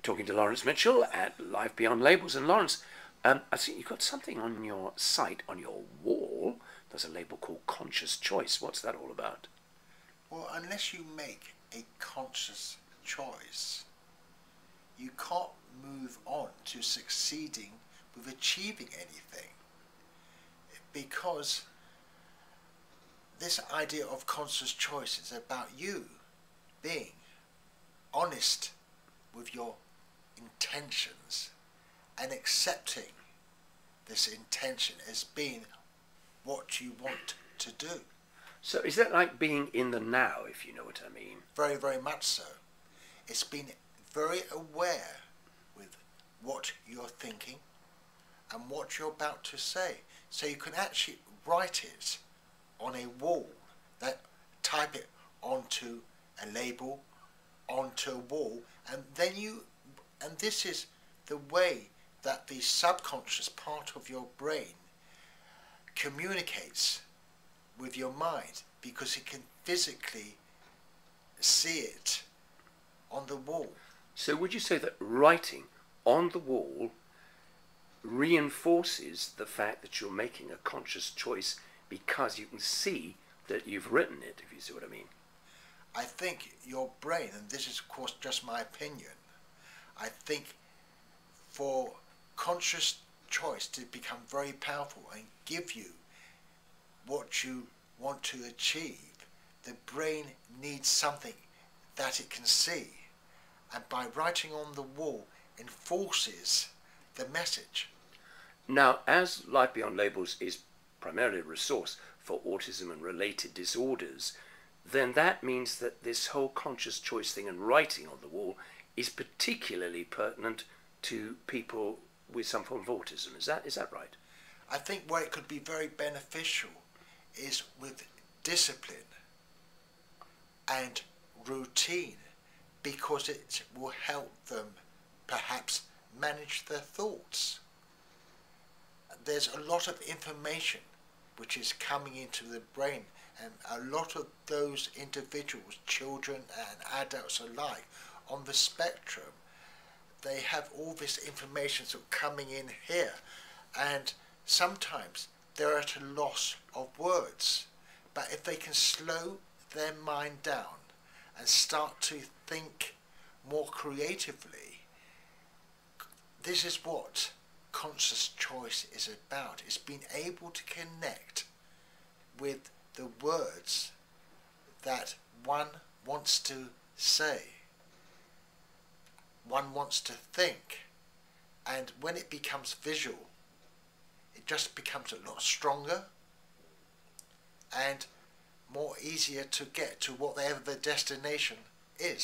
Talking to Lawrence Mitchell at Life Beyond Labels. And Lawrence, I see you've got something on your site, on your wall. There's a label called Conscious Choice. What's that all about? Well, unless you make a conscious choice, you can't move on to succeeding with achieving anything. Because this idea of conscious choice is about you being honest with your intentions and accepting this intention as being what you want to do. So is that like being in the now, if you know what I mean? Very, very much so. It's being very aware with what you're thinking and what you're about to say. So you can actually write it on a wall, type it onto a label, onto a wall, and this is the way that the subconscious part of your brain communicates with your mind, because it can physically see it on the wall. So would you say that writing on the wall reinforces the fact that you're making a conscious choice because you can see that you've written it, if you see what I mean? I think your brain, and this is of course just my opinion, I think for conscious choice to become very powerful and give you what you want to achieve, the brain needs something that it can see, and by writing on the wall enforces the message. Now, as Life Beyond Labels is primarily a resource for autism and related disorders, then that means that this whole conscious choice thing and writing on the wall is particularly pertinent to people with some form of autism. Is that right? I think where it could be very beneficial is with discipline and routine, because it will help them perhaps manage their thoughts. There's a lot of information which is coming into the brain, and a lot of those individuals, children and adults alike, on the spectrum, they have all this information sort of coming in here, and sometimes they're at a loss of words. But if they can slow their mind down and start to think more creatively, this is what conscious choice is about. It's being able to connect with the words that one wants to say, one wants to think, and when it becomes visual, it just becomes a lot stronger and more easier to get to whatever the destination is.